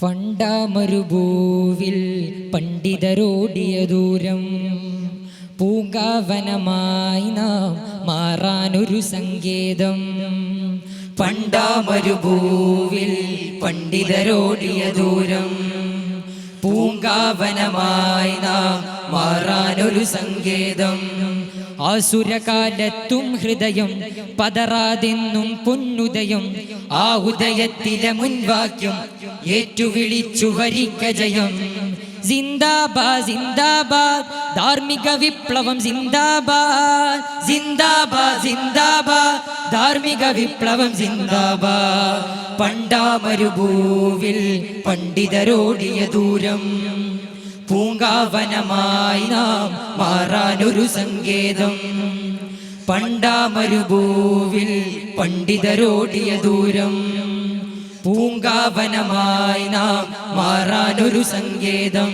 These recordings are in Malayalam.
പണ്ടാമരുഭൂവിൽ പണ്ഡിതരോടിയ ദൂരം, പൂങ്കാവനമായി നാം മാറാനൊരു സങ്കേതം. പണ്ടാമരുഭൂവിൽ പണ്ഡിതരോടിയ ദൂരം, പൂങ്കാവനമായി നാം മാറാനൊരു സങ്കേതം. ആസുരകാലത്തും ഹൃദയം പതറാതെന്നും പൊന്നുദയം, ആ ഉദയത്തിലെ മുൻവാക്യം ഏറ്റുവിളിച്ചു വരിക്ക ജയം. സിന്ദാബാദ് സിന്ദാബാദ് ധാർമ്മിക വിപ്ലവം, സിന്ദാബാദ് സിന്ദാബാദ് സിന്ദാബാദ് ധാർമ്മിക വിപ്ലവം, സിന്ദാബാദ്. പണ്ടാമരുഭൂവിൽ പണ്ഡിതരോടിയ ദൂരം, പൂങ്കാവനമായി നാം മാറാനൊരു സങ്കേതം. പണ്ടാമരുഭൂവിൽ പണ്ഡിതരോടിയ ദൂരം, പൂങ്കാവനമായി നാം മാറാനൊരു സങ്കേതം.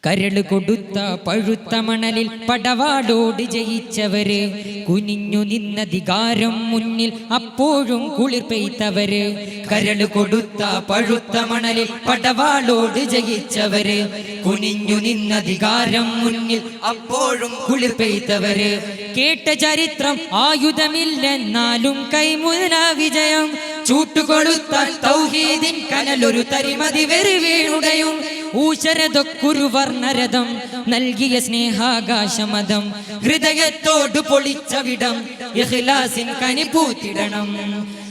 കരള് കൊടുത്ത പഴുത്ത മണലിൽ പടവാടോട് ജയിച്ചവര്, കുനിഞ്ഞു നിന്നധികാരം മുന്നിൽ അപ്പോഴും കുളിർ പെയ്ത്തവര്. കരള് കൊടുത്ത പഴുത്ത മണലിൽ പടവാളോട് ജയിച്ചവര്, കുനിഞ്ഞു നിന്നധികാരം മുന്നിൽ അപ്പോഴും കുളിർ പെയ്ത്തവര്. കേട്ട ചരിത്രം ആയുധമില്ലെന്നാലും കൈമുതല വിജയം, ചൂട്ടുകൊടുത്താൽ തൗഹീദിൻ കനലൊരു തരിമതി വെറി വീണുടയും. ഊശരതൊക്കുരു വർണ്ണരഥം നൽകിയ സ്നേഹാകാശമതം, ഹൃദയത്തോട് പൊളിച്ചവിടം ഇഖ്ലാസിൻ കനിപൂത്തിടണം.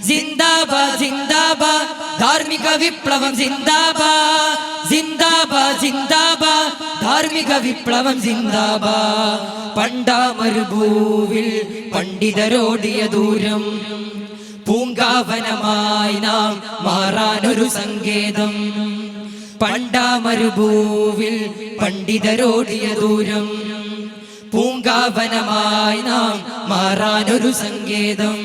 സിന്ദാബാദ് സിന്ദാബാദ് ധാർമ്മിക വിപ്ലവം, സിന്ദാബാദ് സിന്ദാബാദ് സിന്ദാബാദ് ധാർമ്മിക വിപ്ലവം, സിന്ദാബാദ്. പണ്ടാമരുഭൂവിൽ പണ്ഡിതരോടിയ ദൂരം, പൂങ്കാവനമായി നാം മാറാനൊരു സങ്കേതം. പണ്ടാമരുഭൂവിൽ പണ്ഡിതരോടിയ ദൂരം, പൂങ്കാവനമായി നാം മാറാനൊരു സങ്കേതം.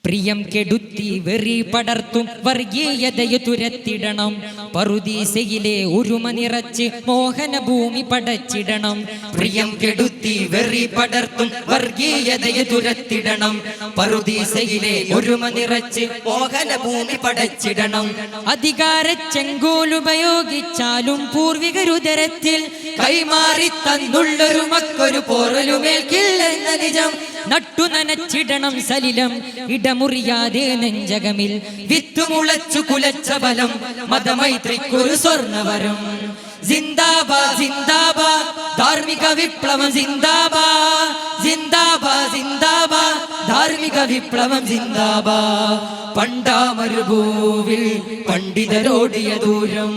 പ്രിയം കെടുത്തി വെറി പടർത്തും വർഗീയതയെ തുരത്തിടണം, പറുദീസയിലെ ഒരുമ നിറച്ച് മോഹനഭൂമി പടച്ചിടണം. പ്രിയം കെടുത്തി വെറി പടർത്തും വർഗീയതയെ തുരത്തിടണം, പറുദീസയിലെ ഒരുമ നിറച്ച് മോഹനഭൂമി പടച്ചിടണം. അധികാര ചെങ്കോലുപയോഗിച്ചാലും പൂർവികരുദരത്തിൽ കൈമാറി തന്നുള്ളൊരു മക്കൊരു പോറലുമേൽക്കില്ലെന്ന നിജം നട്ടുനനച്ചിടണം സലിലം. ഇടമുറിയാതെ നെഞ്ചകമിൽ വിത്തുമുളച്ചു കുലച്ച ബലം, മതമൈത്രിക്കൊരു സ്വർണവരം. സിന്ദാബാദ് സിന്ദാബാദ് ധാർമ്മിക വിപ്ലവം, സിന്ദാബാദ് സിന്ദാബാദ് സിന്ദാബാദ് ധാർമ്മിക വിപ്ലവം, സിന്ദാബാദ്. പണ്ടാമരുഭൂവിൽ പണ്ഡിതരോടിയ ദൂരം,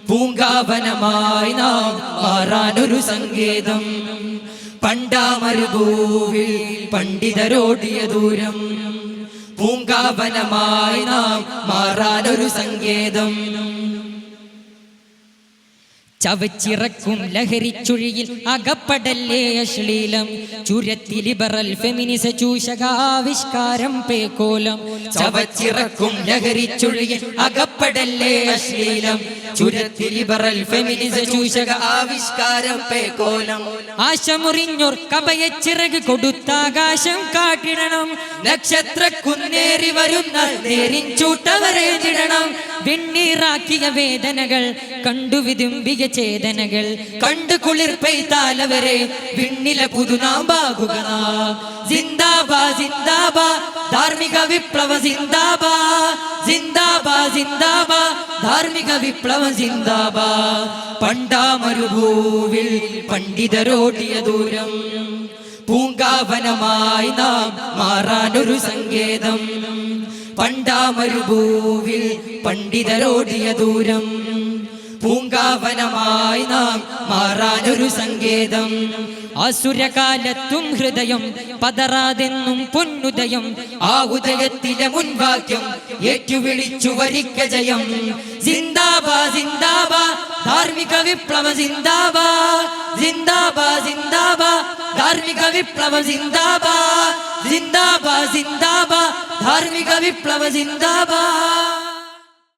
പൂങ്കാവനമായി നാം മാറാനൊരു സങ്കേതം. പണ്ടാമരുഭൂവിൽ പണ്ഡിതരോടിയ ദൂരം, പൂങ്കാവനമായി നാം മാറാനൊരു സങ്കേതം. ചവച്ചിറക്കും ലഹരിച്ചുഴിയിൽ അകപ്പടല്ലേ അശ്ലീലം, ചുരത്തി ലിബറൽ ഫെമിനിസ ചൂഷകാവിഷ്കാരം പേക്കോലം. ചവച്ചിറക്കും ലഹരിച്ചുഴിയിൽ അകപ്പടല്ലേ അശ്ലീലം, ചുരത്തി ലിബറൽ ഫെമിനിസ ചൂഷക ആവിഷ്കാരം പേക്കോലം. ആശമുറിഞ്ഞോർ കബയച്ചിറക് കൊടുത്താകാശം കാട്ടിടണം, നക്ഷത്ര കുന്നേറി വരുന്ന നേരിൻ ചൂട്ടവരേതിടണം. വെണ്ണീറാക്കിയ വേദനകൾ കണ്ടു വിതുമ്പിയ ചേതനകൾ, കണ്ടു കുളിർ പെയ്താലവരെ വിണ്ണില പുതുനാമ്പാകുക. സിന്ദാബാദ് സിന്ദാബാദ് ധാർമ്മിക വിപ്ലവ, സിന്ദാബാദ് സിന്ദാബാദ് സിന്ദാബാദ് ധാർമ്മിക വിപ്ലവം, സിന്ദാബാദ്. പണ്ടാമരുഭൂവിൽ പണ്ഡിതരോടിയ ദൂരം, പൂങ്കാവനമായി നാം മാറാനൊരു സങ്കേതം. പണ്ടാമരുഭൂവിൽ പണ്ഡിതരോടിയ ദൂരം, പൂങ്കാവനമായി നാം മാറാനൊരു സങ്കേതം. അസുരകാലത്തും ഹൃദയം പതറാതെന്നും പൊന്നുദയം, ആ ഉദയത്തിലെ മുൻവാക്യം ഏറ്റുവിളിച്ചു വരിക്ക ജയം. സിന്ദാബാദ് സിന്ദാബാദ് ധാർമ്മിക വിപ്ലവം, സിന്ദാബാദ് സിന്ദാബാദ് സിന്ദാബാദ് ധാർമ്മിക വിപ്ലവം, സിന്ദാബാദ് സിന്ദാബാദ് സിന്ദാബാദ് ധാർമ്മിക വിപ്ലവ, സിന്ദാബാദ്.